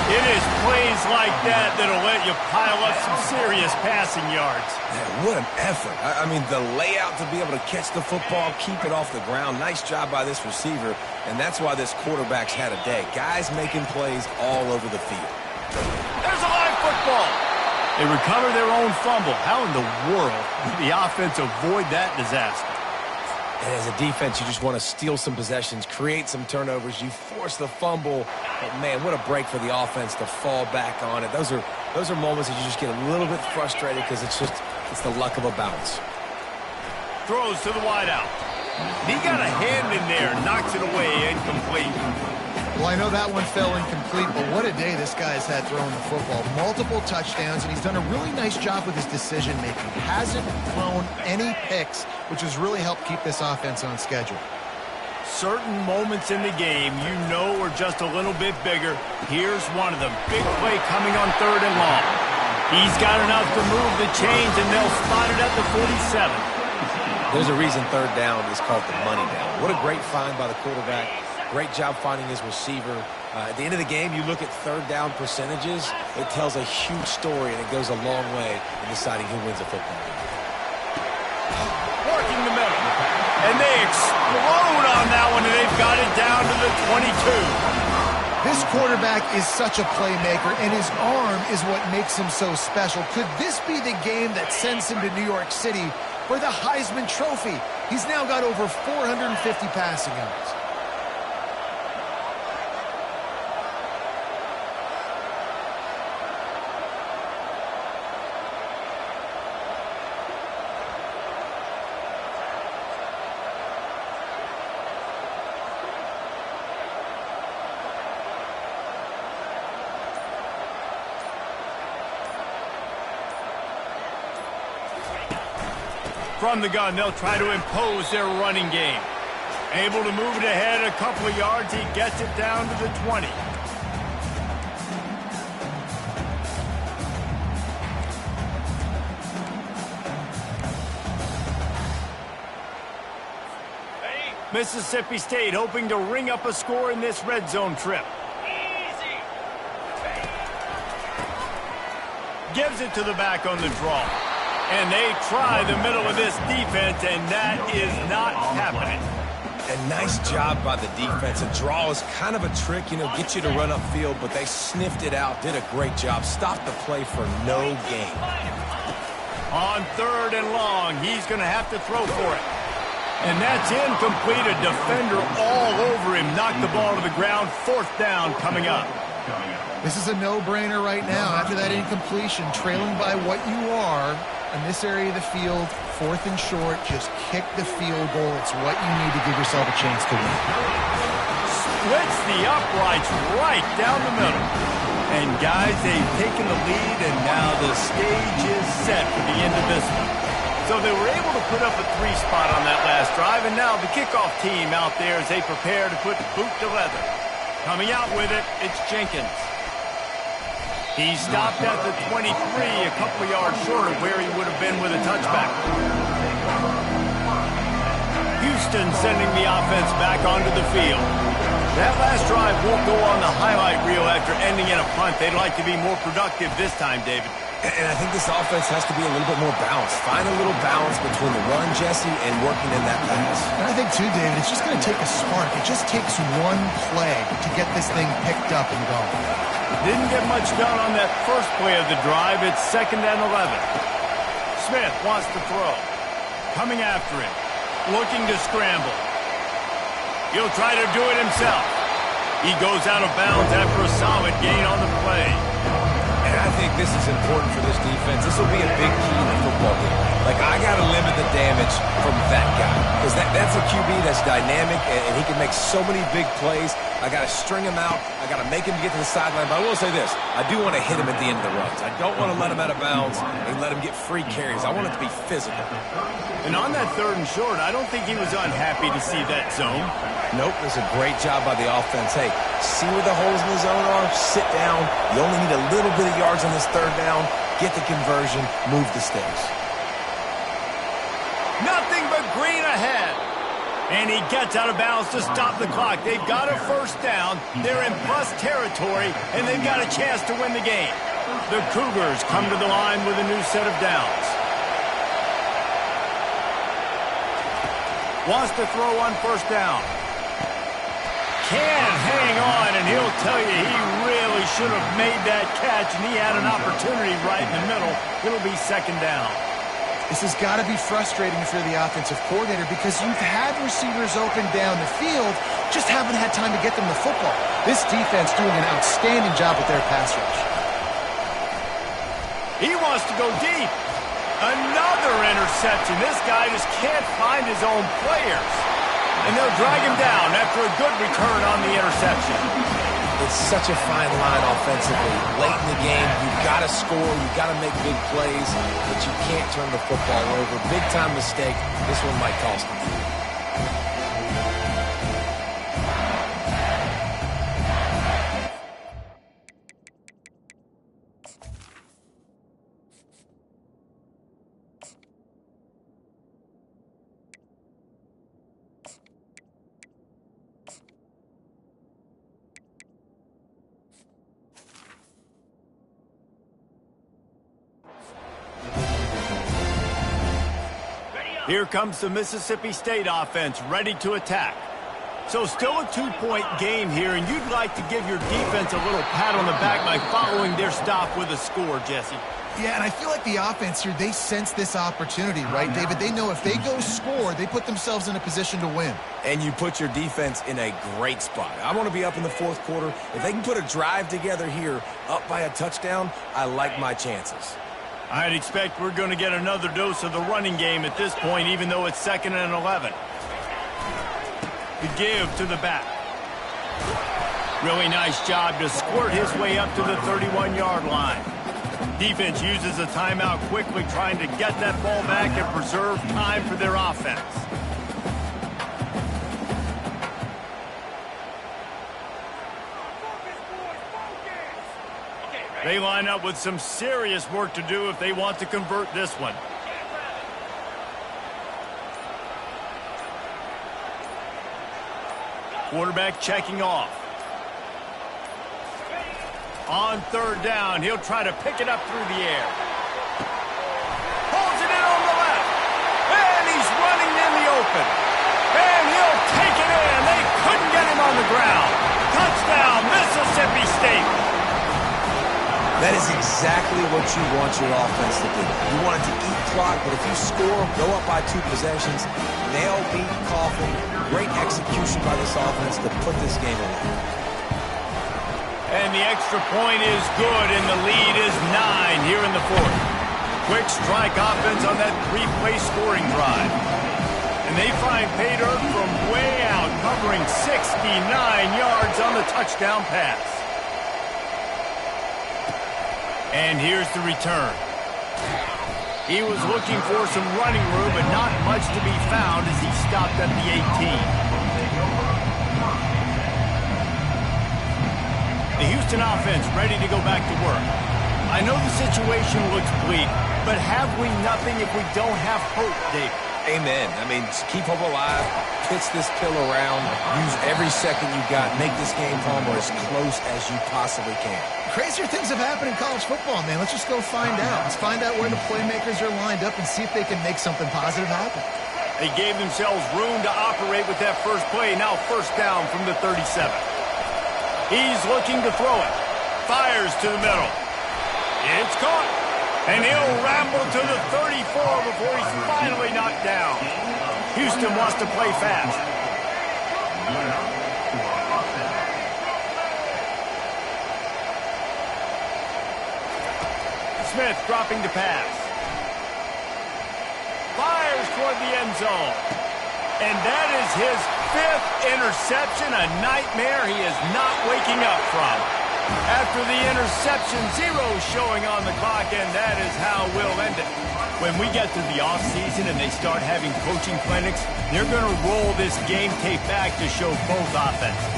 It is plays like that that'll let you pile up some serious passing yards. Man, what an effort. I mean, the layout to be able to catch the football, keep it off the ground. Nice job by this receiver, and that's why this quarterback's had a day. Guys making plays all over the field. There's a live football. They recover their own fumble. How in the world did the offense avoid that disaster? And as a defense, you just want to steal some possessions, create some turnovers. You force the fumble. But, man, what a break for the offense to fall back on it. Those are moments that you just get a little bit frustrated because it's the luck of a bounce. Throws to the wideout. He got a hand in there, knocks it away, incomplete. Well, I know that one fell incomplete, but what a day this guy's had throwing the football. Multiple touchdowns, and he's done a really nice job with his decision-making. Hasn't thrown any picks, which has really helped keep this offense on schedule. Certain moments in the game you know are just a little bit bigger. Here's one of them. Big play coming on 3rd and long. He's got enough to move the chains, and they'll spot it at the 47. There's a reason 3rd down is called the money down. What a great find by the quarterback. Great job finding his receiver. At the end of the game, you look at 3rd down percentages. It tells a huge story, and it goes a long way in deciding who wins a football game. Working the middle. And they explode on that one, and they've got it down to the 22. This quarterback is such a playmaker, and his arm is what makes him so special. Could this be the game that sends him to New York City for the Heisman Trophy? He's now got over 450 passing yards. From the gun, they'll try to impose their running game. Able to move it ahead a couple of yards. He gets it down to the 20. Mississippi State hoping to ring up a score in this red zone trip. Gives it to the back on the draw. And they try the middle of this defense, and that is not happening. And nice job by the defense. A draw is kind of a trick, get you to run upfield, but they sniffed it out, did a great job, stopped the play for no gain. On 3rd and long, he's going to have to throw for it. And that's incomplete. A defender all over him. Knocked the ball to the ground. 4th down coming up. This is a no-brainer right now. After that incompletion, trailing by what you are in this area of the field, 4th and short, just kick the field goal. It's what you need to give yourself a chance to win. Splits the uprights right down the middle. And guys, they've taken the lead, and now the stage is set for the end of this one. So they were able to put up a 3 spot on that last drive, and now the kickoff team out there as they prepare to put boot to leather. Coming out with it, it's Jenkins. He stopped at the 23, a couple yards short of where he would have been with a touchback. Houston sending the offense back onto the field. That last drive won't go on the highlight reel after ending in a punt. They'd like to be more productive this time, David. And I think this offense has to be a little bit more balanced. Find a little balance between the run, Jesse, and working in that pass. And I think, too, David, it's just going to take a spark. It just takes one play to get this thing picked up and going. Didn't get much done on that first play of the drive. It's 2nd and 11. Smith wants to throw. Coming after him. Looking to scramble. He'll try to do it himself. He goes out of bounds after a solid gain on the play. And I think this is important for this defense. This will be a big key in the football game. Like, I got to limit the damage from that guy. Because that's a QB that's dynamic, and he can make so many big plays. I got to string him out. I got to make him get to the sideline. But I will say this. I do want to hit him at the end of the runs. I don't want to let him out of bounds and let him get free carries. I want it to be physical. And on that 3rd and short, I don't think he was unhappy to see that zone. Nope, it was a great job by the offense. Hey, see where the holes in the zone are? Sit down. You only need a little bit of yards on this 3rd down. Get the conversion. Move the sticks. Nothing but green ahead. And he gets out of bounds to stop the clock. They've got a 1st down. They're in plus territory, and they've got a chance to win the game. The Cougars come to the line with a new set of downs. Wants to throw on 1st down. Can't hang on, and he'll tell you he really should have made that catch, and he had an opportunity right in the middle. It'll be 2nd down. This has got to be frustrating for the offensive coordinator because you've had receivers open down the field, just haven't had time to get them the football. This defense doing an outstanding job with their pass rush. He wants to go deep. Another interception. This guy just can't find his own players. And they'll drag him down after a good return on the interception. It's such a fine line offensively. Late in the game, you've got to score, you've got to make big plays, but you can't turn the football over. Big-time mistake. This one might cost them. Here comes the Mississippi State offense ready to attack. So still a 2-point game here, and you'd like to give your defense a little pat on the back by following their stop with a score, Jesse. Yeah, and I feel like the offense here, they sense this opportunity, right, David? They know if they go score, they put themselves in a position to win. And you put your defense in a great spot. I want to be up in the 4th quarter. If they can put a drive together here, up by a touchdown, I like my chances. I'd expect we're going to get another dose of the running game at this point, even though it's 2nd and 11. The give to the back. Really nice job to squirt his way up to the 31-yard line. Defense uses a timeout quickly, trying to get that ball back and preserve time for their offense. They line up with some serious work to do if they want to convert this one. Quarterback checking off. On third down, he'll try to pick it up through the air. Pulls it in on the left. And he's running in the open. And he'll take it in. They couldn't get him on the ground. Touchdown, Mississippi State. That is exactly what you want your offense to do. You want it to eat clock, but if you score, go up by 2 possessions, nail, beat, coffin. Great execution by this offense to put this game away. And the extra point is good, and the lead is 9 here in the fourth. Quick strike offense on that 3-play scoring drive. And they find pay dirt from way out, covering 69 yards on the touchdown pass. And here's the return. He was looking for some running room, but not much to be found as he stopped at the 18. The Houston offense ready to go back to work. I know the situation looks bleak, but have we nothing if we don't have hope, Dave? Amen. I mean, just keep hope alive, pitch this pill around, use every second you got, make this game home or as close as you possibly can. Crazier things have happened in college football, man. Let's just go find out. Let's find out where the playmakers are lined up and see if they can make something positive happen. They gave themselves room to operate with that first play. Now first down from the 37. He's looking to throw it. Fires to the middle. It's caught. And he'll ramble to the 34 before he's finally knocked down. Houston wants to play fast. Smith dropping to pass. Fires toward the end zone. And that is his 5th interception, a nightmare he is not waking up from. After the interception, 0 showing on the clock, and that is how we'll end it. When we get to the offseason and they start having coaching clinics, they're going to roll this game tape back to show both offenses.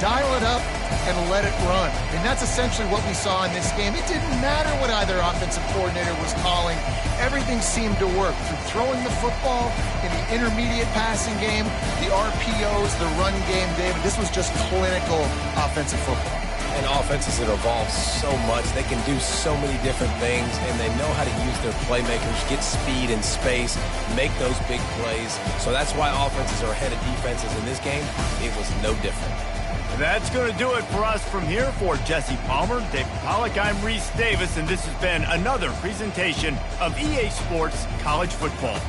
Dial it up and let it run. And that's essentially what we saw in this game. It didn't matter what either offensive coordinator was calling. Everything seemed to work. Through throwing the football, in the intermediate passing game, the RPOs, the run game, David. This was just clinical offensive football. And offenses that evolve so much, they can do so many different things, and they know how to use their playmakers, get speed and space, make those big plays. So that's why offenses are ahead of defenses in this game. It was no different. That's going to do it for us from here. For Jesse Palmer, David Pollack, I'm Reese Davis, and this has been another presentation of EA Sports College Football.